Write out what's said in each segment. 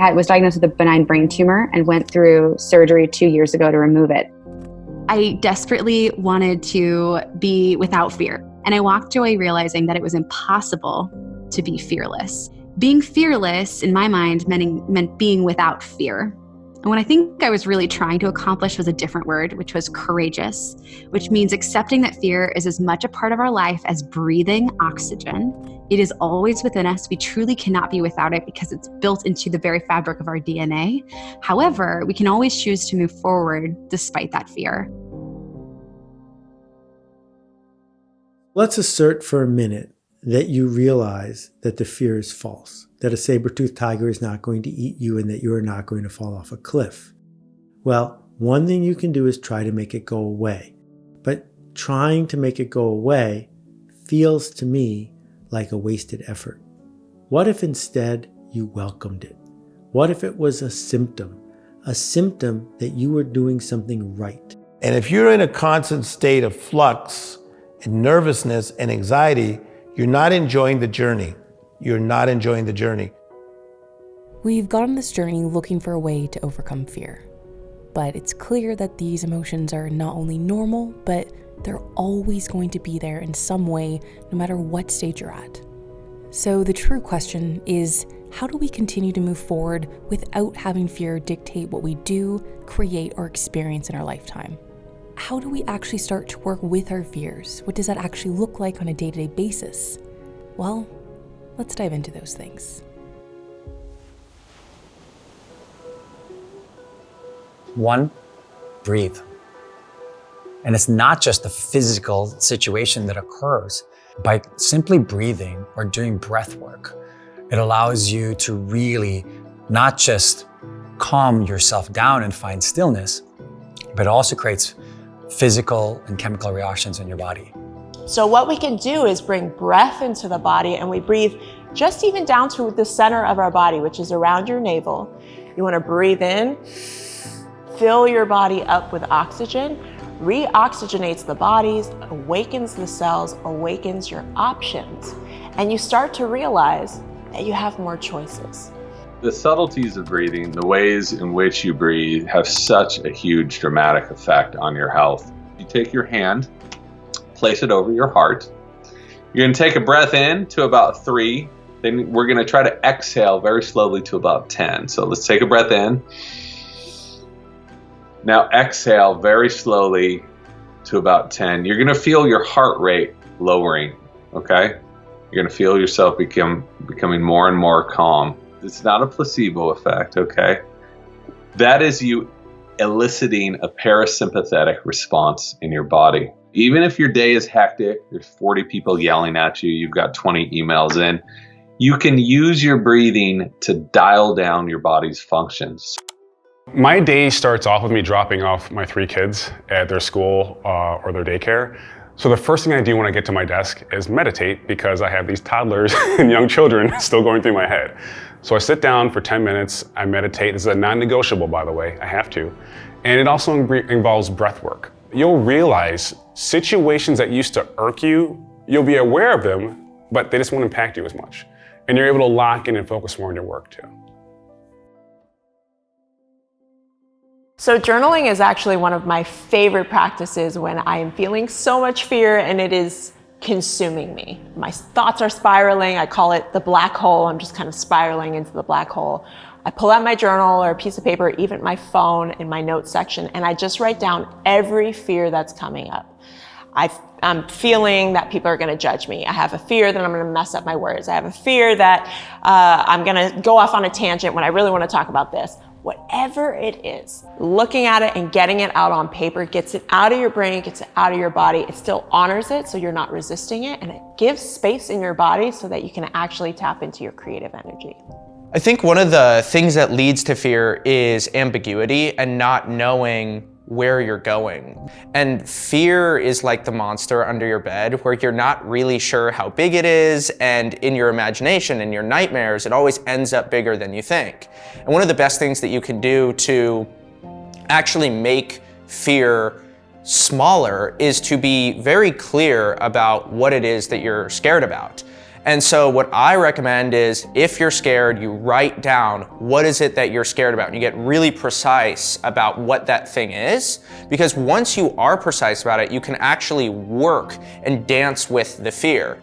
I was diagnosed with a benign brain tumor and went through surgery 2 years ago to remove it. I desperately wanted to be without fear. And I walked away realizing that it was impossible to be fearless. Being fearless, in my mind, meant being without fear. And what I think I was really trying to accomplish was a different word, which was courageous, which means accepting that fear is as much a part of our life as breathing oxygen. It is always within us. We truly cannot be without it because it's built into the very fabric of our DNA. However, we can always choose to move forward despite that fear. Let's assert for a minute that you realize that the fear is false, that a saber-toothed tiger is not going to eat you and that you are not going to fall off a cliff. Well, one thing you can do is try to make it go away. But trying to make it go away feels to me like a wasted effort. What if instead you welcomed it? What if it was a symptom that you were doing something right? And if you're in a constant state of flux and nervousness and anxiety, you're not enjoying the journey. You're not enjoying the journey. We've gone on this journey looking for a way to overcome fear. But it's clear that these emotions are not only normal, but they're always going to be there in some way, no matter what stage you're at. So the true question is, how do we continue to move forward without having fear dictate what we do, create, or experience in our lifetime? How do we actually start to work with our fears? What does that actually look like on a day-to-day basis? Well, let's dive into those things. One, breathe. And it's not just a physical situation that occurs. By simply breathing or doing breath work, it allows you to really not just calm yourself down and find stillness, but it also creates physical and chemical reactions in your body. So what we can do is bring breath into the body, and we breathe just even down to the center of our body, which is around your navel. You want to breathe in, fill your body up with oxygen, reoxygenates the bodies, awakens the cells, awakens your options, and you start to realize that you have more choices. The subtleties of breathing, the ways in which you breathe, have such a huge dramatic effect on your health. You take your hand, place it over your heart. You're going to take a breath in to about 3. Then we're going to try to exhale very slowly to about 10. So let's take a breath in. Now exhale very slowly to about 10. You're going to feel your heart rate lowering, okay? You're going to feel yourself becoming more and more calm. It's not a placebo effect, okay? That is you eliciting a parasympathetic response in your body. Even if your day is hectic, there's 40 people yelling at you, you've got 20 emails in, you can use your breathing to dial down your body's functions. My day starts off with me dropping off my 3 kids at their school or their daycare. So the first thing I do when I get to my desk is meditate, because I have these toddlers and young children still going through my head. So I sit down for 10 minutes, I meditate. This is a non-negotiable, by the way, I have to. And it also involves breath work. You'll realize situations that used to irk you, you'll be aware of them, but they just won't impact you as much. And you're able to lock in and focus more on your work too. So journaling is actually one of my favorite practices when I am feeling so much fear and it is consuming me. My thoughts are spiraling. I call it the black hole. I'm just kind of spiraling into the black hole. I pull out my journal or a piece of paper, even my phone in my notes section, and I just write down every fear that's coming up. I'm feeling that people are going to judge me. I have a fear that I'm going to mess up my words. I have a fear that I'm going to go off on a tangent when I really want to talk about this. Whatever it is, looking at it and getting it out on paper gets it out of your brain, gets it out of your body. It still honors it, so you're not resisting it, and it gives space in your body so that you can actually tap into your creative energy. I think one of the things that leads to fear is ambiguity and not knowing where you're going. And fear is like the monster under your bed, where you're not really sure how big it is, and in your imagination, in your nightmares, it always ends up bigger than you think. And one of the best things that you can do to actually make fear smaller is to be very clear about what it is that you're scared about. And so what I recommend is, if you're scared, you write down what is it that you're scared about, and you get really precise about what that thing is, because once you are precise about it, you can actually work and dance with the fear.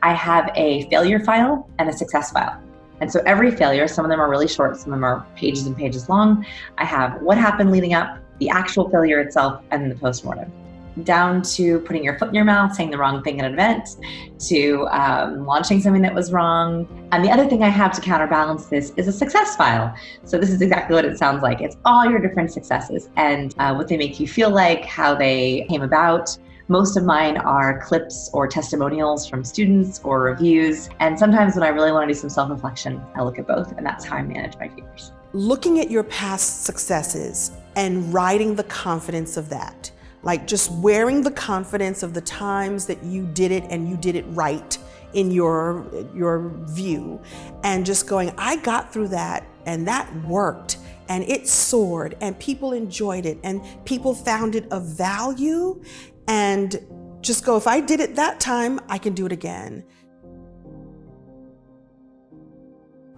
I have a failure file and a success file. And so every failure, some of them are really short, some of them are pages and pages long. I have what happened leading up, the actual failure itself, and then the postmortem. Down to putting your foot in your mouth, saying the wrong thing at an event, to launching something that was wrong. And the other thing I have to counterbalance this is a success file. So this is exactly what it sounds like. It's all your different successes and what they make you feel like, how they came about. Most of mine are clips or testimonials from students or reviews. And sometimes when I really want to do some self-reflection, I look at both, and that's how I manage my fears. Looking at your past successes and writing the confidence of that, like just wearing the confidence of the times that you did it and you did it right in your view, and just going, I got through that and that worked and it soared and people enjoyed it and people found it of value. And just go, if I did it that time, I can do it again.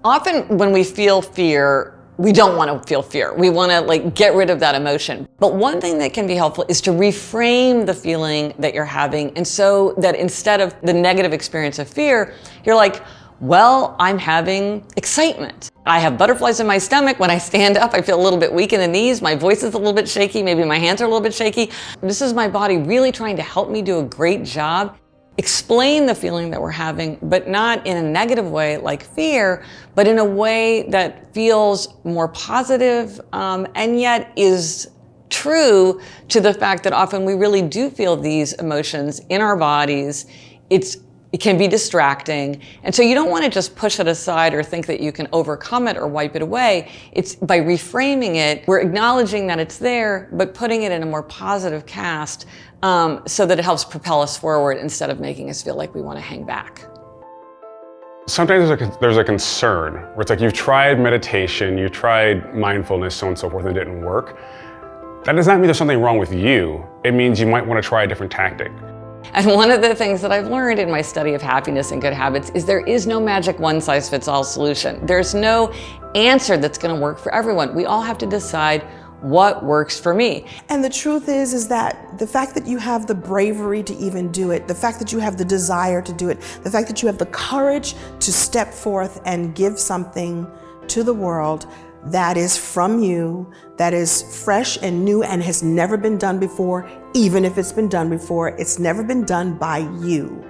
Often when we feel fear, we don't want to feel fear. We want to get rid of that emotion. But one thing that can be helpful is to reframe the feeling that you're having. And so that instead of the negative experience of fear, you're like, well, I'm having excitement. I have butterflies in my stomach. When I stand up, I feel a little bit weak in the knees. My voice is a little bit shaky. Maybe my hands are a little bit shaky. This is my body really trying to help me do a great job. Explain the feeling that we're having, but not in a negative way like fear, but in a way that feels more positive and yet is true to the fact that often we really do feel these emotions in our bodies. It can be distracting. And so you don't want to just push it aside or think that you can overcome it or wipe it away. It's by reframing it, we're acknowledging that it's there, but putting it in a more positive cast so that it helps propel us forward instead of making us feel like we want to hang back. Sometimes there's a concern where it's like you've tried meditation, you tried mindfulness, so on and so forth, and it didn't work. That does not mean there's something wrong with you. It means you might want to try a different tactic. And one of the things that I've learned in my study of happiness and good habits is there is no magic one-size-fits-all solution. There's no answer that's going to work for everyone. We all have to decide what works for me. And the truth is that the fact that you have the bravery to even do it, the fact that you have the desire to do it, the fact that you have the courage to step forth and give something to the world that is from you, that is fresh and new and has never been done before, even if it's been done before, it's never been done by you.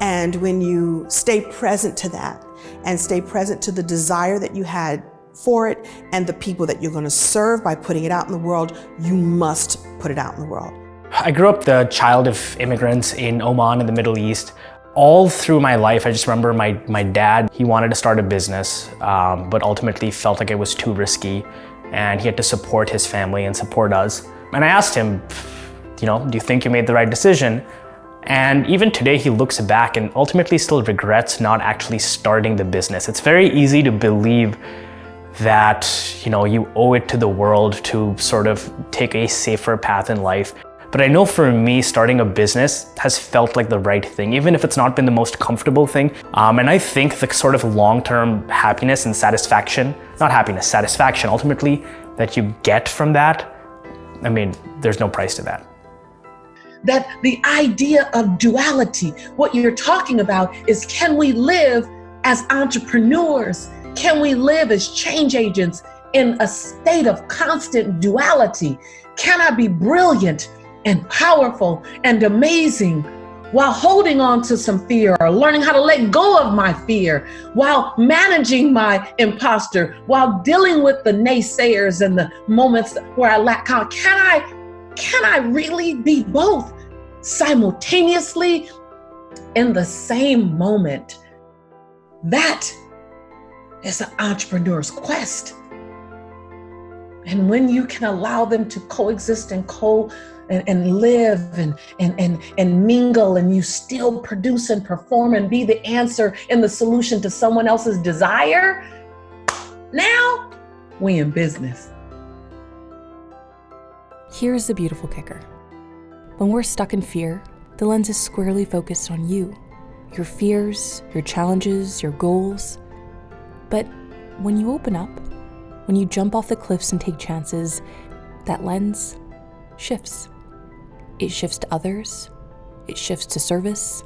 And when you stay present to that and stay present to the desire that you had for it and the people that you're going to serve by putting it out in the world, you must put it out in the world. I grew up the child of immigrants in Oman in the Middle East. All through my life, I just remember my dad, he wanted to start a business, but ultimately felt like it was too risky and he had to support his family and support us. And I asked him, do you think you made the right decision? And even today he looks back and ultimately still regrets not actually starting the business. It's very easy to believe that, you owe it to the world to sort of take a safer path in life. But I know for me, starting a business has felt like the right thing, even if it's not been the most comfortable thing. And I think the sort of long-term happiness and satisfaction, satisfaction ultimately that you get from that, there's no price to that. That the idea of duality, what you're talking about is, can we live as entrepreneurs? Can we live as change agents in a state of constant duality? Can I be brilliant and powerful and amazing while holding on to some fear, or learning how to let go of my fear, while managing my imposter, while dealing with the naysayers and the moments where I lack confidence? Can I really be both simultaneously in the same moment? That is an entrepreneur's quest. And when you can allow them to coexist and live and mingle, and you still produce and perform and be the answer and the solution to someone else's desire, now we in business. Here's the beautiful kicker. When we're stuck in fear, the lens is squarely focused on you. your fears, your challenges, your goals. But when you open up, when you jump off the cliffs and take chances, that lens shifts. It shifts to others. It shifts to service.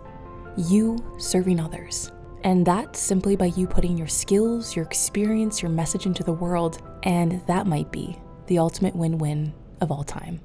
You serving others. And that's simply by you putting your skills, your experience, your message into the world. And that might be the ultimate win-win of all time.